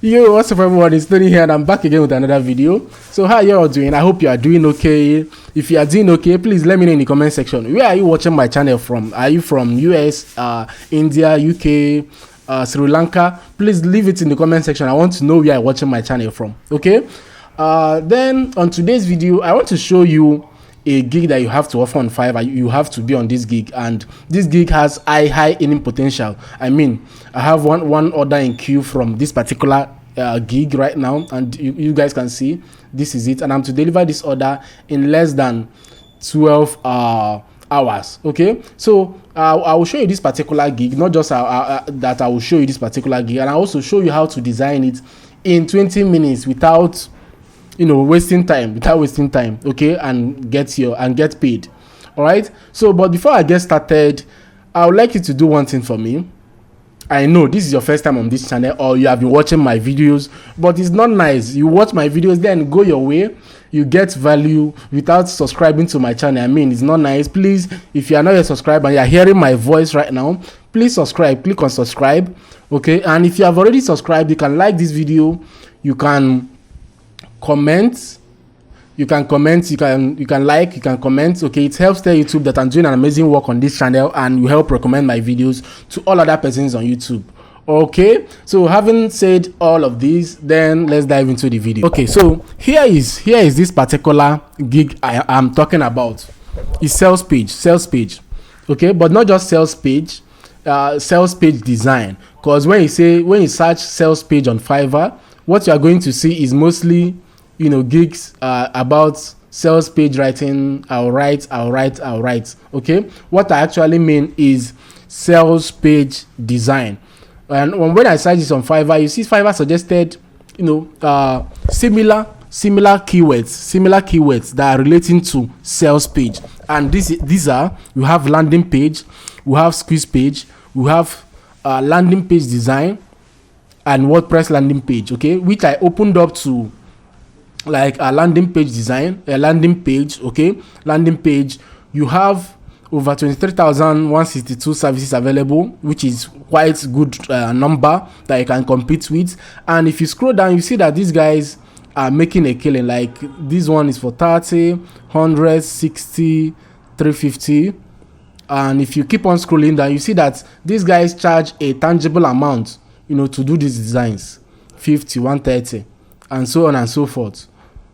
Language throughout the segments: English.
Yo, what's up everyone, it's Tony here and I'm back again with another video. So how you all doing? I hope you are doing okay. If you are doing okay, please let me know in the comment section. Where are you watching my channel from? Are you from US, India, UK, Sri Lanka? Please leave it in the comment section. I want to know where you're watching my channel from. Okay. Then on today's video, I want to show you a gig that you have to offer on Fiverr. You have to be on this gig, and this gig has high earning potential. I mean, I have one order in queue from this particular gig right now, and you guys can see this is it, and I'm to deliver this order in less than 12 hours. Okay, so I will show you this particular gig, not just that I will show you this particular gig, and I also show you how to design it in 20 minutes without wasting time, okay, and get paid. All right, so but before I get started, I would like you to do one thing for me. I know this is your first time on this channel, or you have been watching my videos, but it's not nice you watch my videos then go your way, you get value without subscribing to my channel. I mean, it's not nice. Please, if you are not a subscriber and you are hearing my voice right now, please subscribe. Click on subscribe, okay? And if you have already subscribed, you can like this video, you can comment, you can like, you can comment. Okay, it helps tell YouTube that I'm doing an amazing work on this channel, and you help recommend my videos to all other persons on YouTube. Okay, so having said all of this, then let's dive into the video. Okay, so here is this particular gig I am talking about. It's sales page, okay, but not just sales page design, because when you search sales page on Fiverr, what you are going to see is mostly gigs about sales page writing. I'll write. Okay, what I actually mean is sales page design. And when I search this on Fiverr, you see Fiverr suggested similar keywords that are relating to sales page. And these are, we have landing page, we have squeeze page, we have landing page design, and WordPress landing page. Okay, which I opened up to like a landing page design, a landing page. Okay, landing page, you have over 23,162 services available, which is quite good number that you can compete with. And if you scroll down, you see that these guys are making a killing. Like this one is for 30, 100, 60, 350. And if you keep on scrolling down, you see that these guys charge a tangible amount to do these designs, 50, 130, and so on and so forth.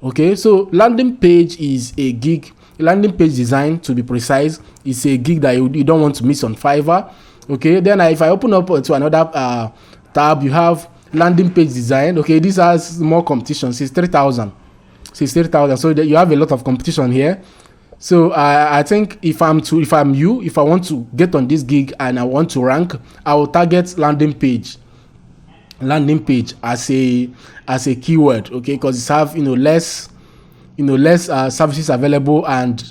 Okay, so landing page is a gig. Landing page design, to be precise, is a gig that you don't want to miss on Fiverr. Okay, then if I open up to another tab, you have landing page design. Okay, this has more competition, 63,000. So you have a lot of competition here. So I think if I want to get on this gig and I want to rank, I will target landing page as a keyword. Okay, because it have less services available, and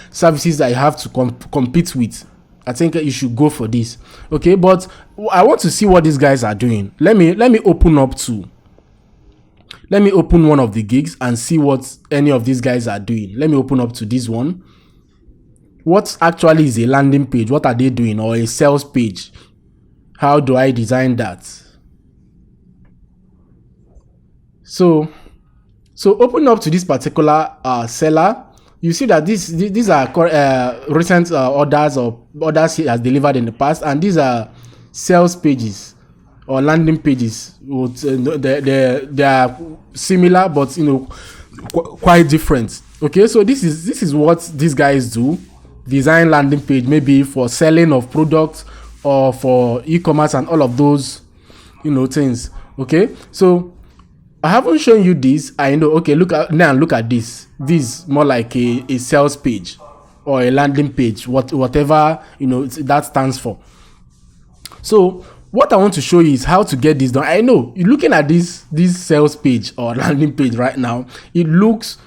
services that you have to compete with. I think you should go for this. Okay, but I want to see what these guys are doing. Let me open one of the gigs and see what any of these guys are doing. Let me open up to this one. What actually is a landing page? What are they doing? Or a sales page? How do I design that? So open up to this particular seller. You see that these are recent orders or orders he has delivered in the past, and these are sales pages or landing pages. They are similar, but quite different. Okay, so this is what these guys do: design landing page, maybe for selling of products or for e-commerce and all of those things. Okay, so I haven't shown you this. I know. Okay, look at this. This more like a sales page or a landing page, whatever that stands for. So what I want to show you is how to get this done. I know you're looking at this sales page or landing page right now. It looks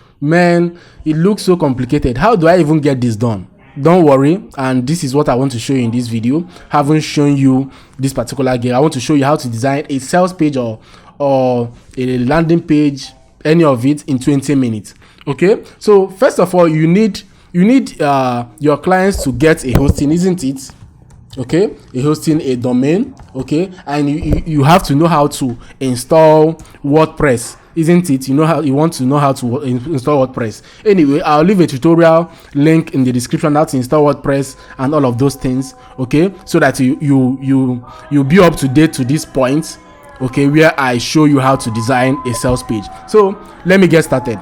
so complicated. How do I even get this done? Don't worry, and this is what I want to show you in this video. Haven't shown you this particular game. I want to show you how to design a sales page or a landing page, any of it, in 20 minutes. Okay, so first of all, you need your clients to get a hosting, isn't it? Okay, a hosting, a domain, okay, and you have to know how to install WordPress, isn't it? You want to know how to install WordPress. Anyway, I'll leave a tutorial link in the description how to install WordPress and all of those things, okay, so that you'll be up to date to this point, okay, where I show you how to design a sales page. So let me get started.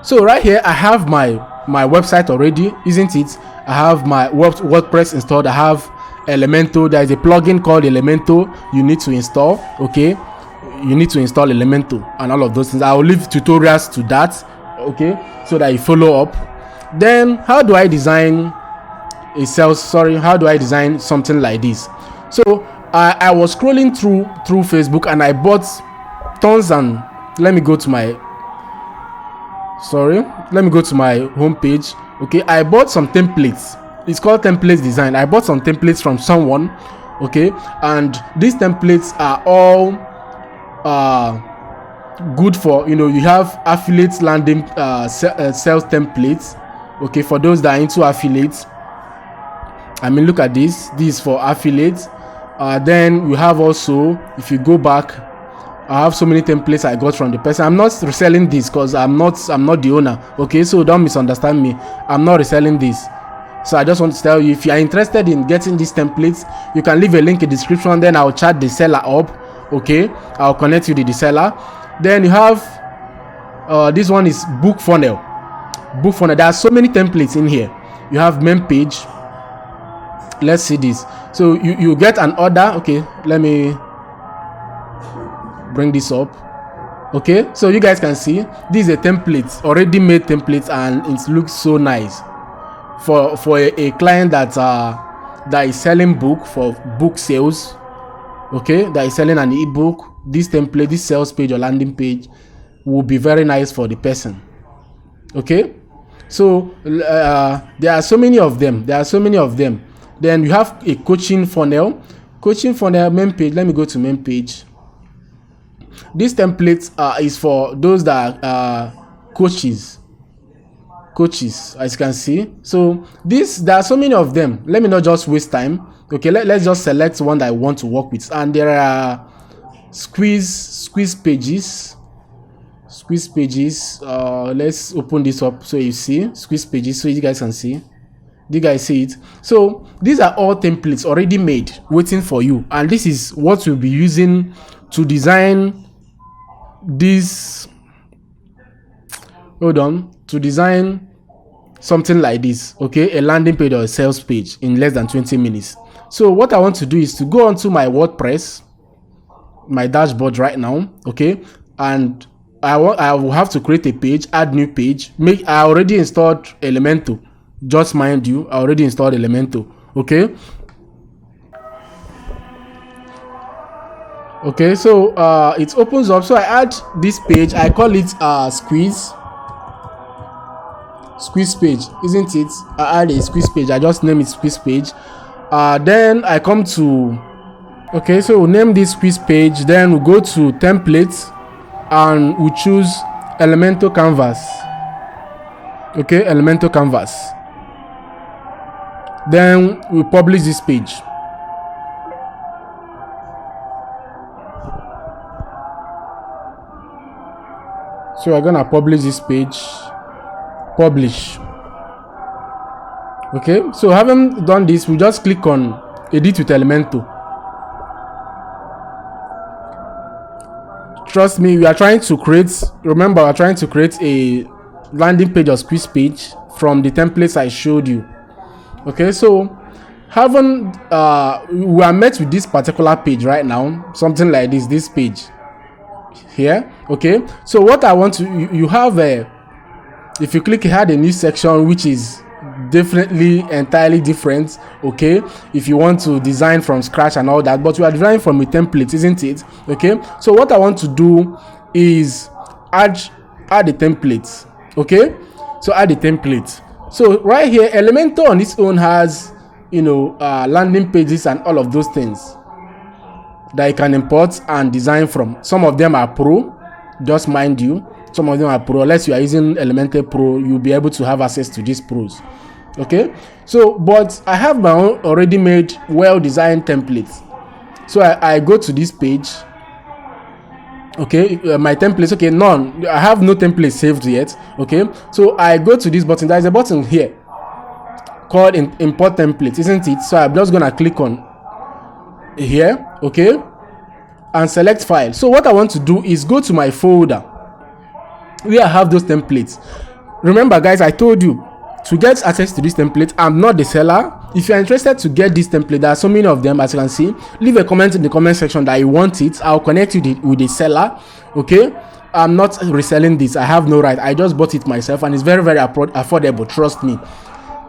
So right here I have my website already, isn't it? I have my WordPress installed. I have Elementor. There is a plugin called Elementor you need to install, okay, you need to install Elementor and all of those things. I will leave tutorials to that, okay, so that you follow up. Then how do I design how do I design something like this? So I was scrolling through Facebook and I bought tons, and let me go to my home page. Okay, I bought some templates. It's called templates design. I bought some templates from someone, okay, and these templates are all good for, you have affiliate landing sales templates, okay, for those that are into affiliates. I mean, look at this is for affiliates. Then we have also, if you go back, I have so many templates I got from the person. I'm not reselling this because I'm not the owner, okay, so don't misunderstand me. I'm not reselling this. So I just want to tell you, if you are interested in getting these templates, you can leave a link in the description. Then I'll chat the seller up, okay, I'll connect you to the seller. Then you have this one is book funnel. There are so many templates in here. You have main page. Let's see this. So you get an order. Okay, let me bring this up. Okay, so you guys can see this is a template, already made template, and it looks so nice for a client that is selling book, for book sales, okay, that is selling an ebook. This template, this sales page or landing page will be very nice for the person, okay. So there are so many of them. Then you have a coaching funnel main page. Let me go to main page. This template is for those that are coaches, as you can see. So there are so many of them. Let me not just waste time, okay. Let's just select one that I want to work with. And there are squeeze pages. Let's open this up so you see squeeze pages, so you guys can see. You guys see it? So these are all templates already made, waiting for you, and this is what we'll be using to design this. To design something like this, okay, a landing page or a sales page in less than 20 minutes. So what I want to do is to go onto my WordPress, my dashboard right now, okay, and I will have to create a page, add new page. I already installed Elementor. Just mind you, I already installed Elementor, okay. Okay, so it opens up. So I add this page. I call it squeeze page, isn't it? I add a squeeze page. I just name it squeeze page. Then I come to, okay, so we'll name this squeeze page. Then we'll go to templates and we'll choose Elementor canvas, okay, Elementor canvas. Then we'll publish this page. So we're gonna publish this page. Publish. Okay, so having done this, we just click on edit with Elementor. Trust me, we are trying to create, remember, we're trying to create a landing page or squeeze page from the templates I showed you. Okay, so we are met with this particular page right now, something like this page here. Okay, so what I want to, you have if you click here, the new section, which is definitely entirely different, okay, if you want to design from scratch and all that, but we are designing from a template, isn't it? Okay, so what I want to do is add the templates. Okay, so add the template. So right here, Elementor on its own has, landing pages and all of those things that you can import and design from. Some of them are pro, just mind you. Some of them are pro. Unless you are using Elementor Pro, you'll be able to have access to these pros. Okay, so but I have my own already made, well-designed templates. So I go to this page. Okay, my templates. Okay, none. I have no template saved yet. Okay, so I go to this button. There is a button here called import template, isn't it? So I'm just gonna click on here. Okay, and select file. So what I want to do is go to my folder where I have those templates. Remember, guys, I told you to get access to this template, I'm not the seller. If you're interested to get this template, there are so many of them, as you can see. Leave a comment in the comment section that you want it. I'll connect you with the seller. Okay, I'm not reselling this. I have no right. I just bought it myself, and it's very, very affordable, trust me.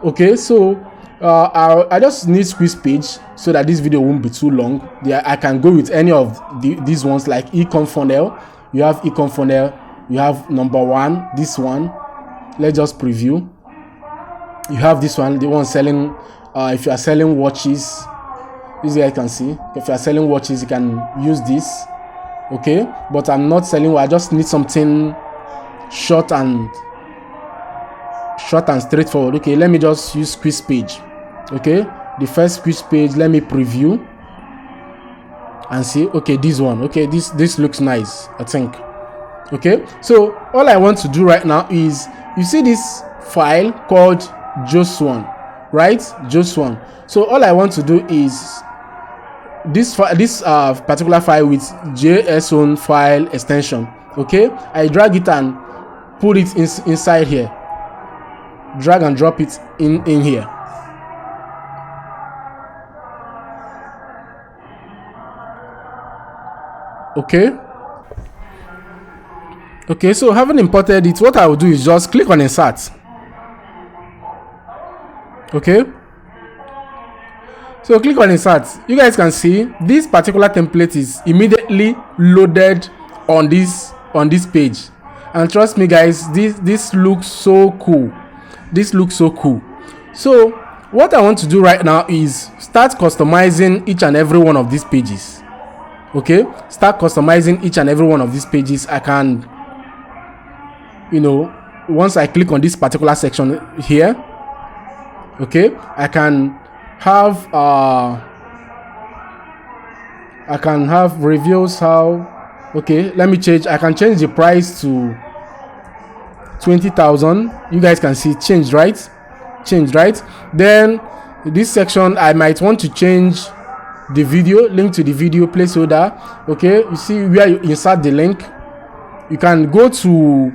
Okay, so I just need squeeze page so that this video won't be too long. Yeah, I can go with any of these ones, like ecom funnel. You have ecom funnel. You have number one, this one. Let's just preview. You have this one, the one selling. If you are selling watches, this guy can see. If you are selling watches, you can use this. Okay, but I'm not selling. I just need something short and straightforward. Okay, let me just use quiz page. Okay, the first quiz page. Let me preview and see. Okay, this one. Okay, this looks nice, I think. Okay, so all I want to do right now is, you see this file called JSON, right? JSON. So all I want to do is this particular file with JSON file extension. Okay, I drag it and put it inside here. Drag and drop it in here. Okay, so having imported it, what I will do is just click on insert. Okay, so click on insert. You guys can see this particular template is immediately loaded on this page, and trust me, guys, this looks so cool. This looks so cool. So what I want to do right now is start customizing each and every one of these pages. Okay, start customizing each and every one of these pages. I can, once I click on this particular section here, okay, I can have reviews. How? Okay, let me change. I can change the price to 20,000. You guys can see changed, right? Then this section, I might want to change the video, link to the video placeholder. Okay, you see where you insert the link. You can go to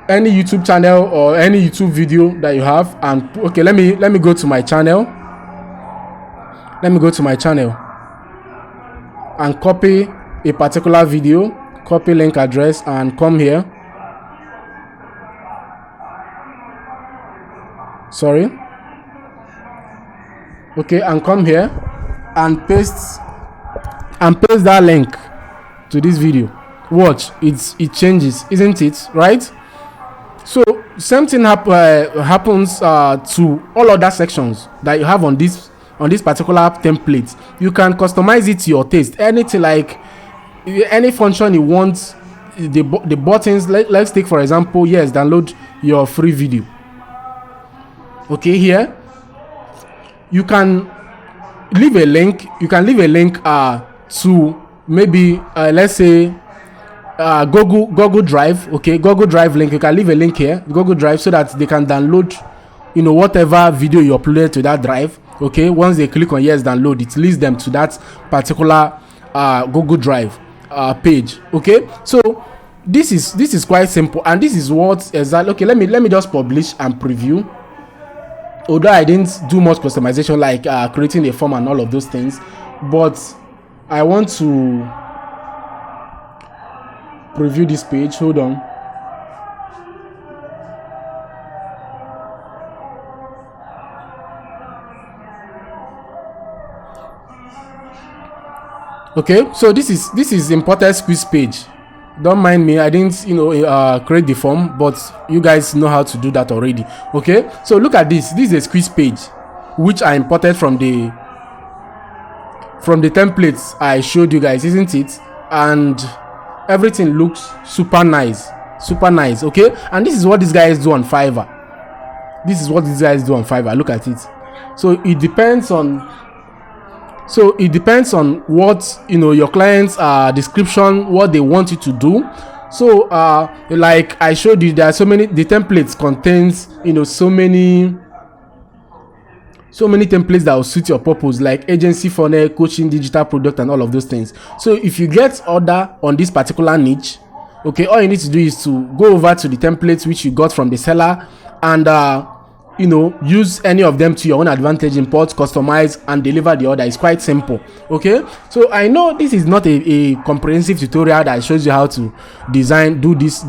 any YouTube channel or any YouTube video that you have, and okay, let me go to my channel. Let me go to my channel and copy a particular video, copy link address, and come here. Sorry. Okay, and come here and paste that link to this video. Watch, it changes, isn't it? Right? So same thing happens to all other sections that you have on this particular template. You can customize it to your taste. Anything, like any function you want, the buttons. Let's take for example, yes, download your free video. Okay, here you can leave a link. You can leave a link to maybe let's say Google Drive. Okay, Google Drive link. You can leave a link here, Google Drive, so that they can download whatever video you uploaded to that drive. Okay, once they click on yes, download, it leads them to that particular Google Drive page. Okay, so this is quite simple, and this is what exactly. Okay, let me just publish and preview. Although I didn't do much customization like creating a form and all of those things, but I want to preview this page. Hold on. Okay, so this is imported squeeze page. Don't mind me, I didn't create the form, but you guys know how to do that already. Okay, so look at this. This is a squeeze page which I imported from the templates I showed you guys, isn't it? And everything looks super nice. Okay, and this is what these guys do on Fiverr. Look at it. So it depends on So it depends on what, you know, your client's description, what they want you to do. So like I showed you, there are so many, the templates contains, you know, so many templates that will suit your purpose, like agency funnel, coaching, digital product, and all of those things. So if you get order on this particular niche, okay, all you need to do is to go over to the templates which you got from the seller and you know, use any of them to your own advantage, import, customize, and deliver the order. It's quite simple. Okay, so I know this is not a comprehensive tutorial that shows you how to design, do this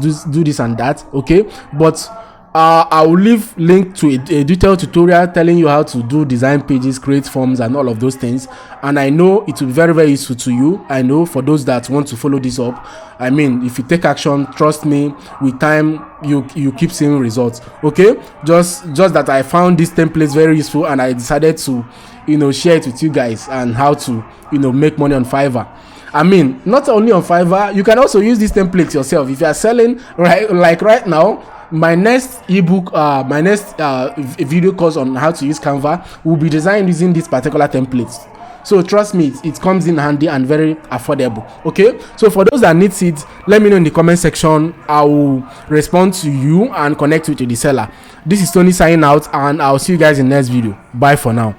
and that, okay, but I will leave link to a detailed tutorial telling you how to do design pages, create forms, and all of those things. And I know it will be very, very useful to you. I know for those that want to follow this up, I mean, if you take action, trust me, with time you keep seeing results. Okay, just that I found this template very useful, and I decided to, you know, share it with you guys, and how to, you know, make money on Fiverr. I mean, not only on Fiverr, you can also use this template yourself if you are selling, right? Like right now, my next ebook, my next video course on how to use Canva will be designed using this particular template. So trust me, it comes in handy and very affordable. Okay, so for those that need it, let me know in the comment section. I will respond to you and connect you to the seller. This is Tony signing out, and I'll see you guys in the next video. Bye for now.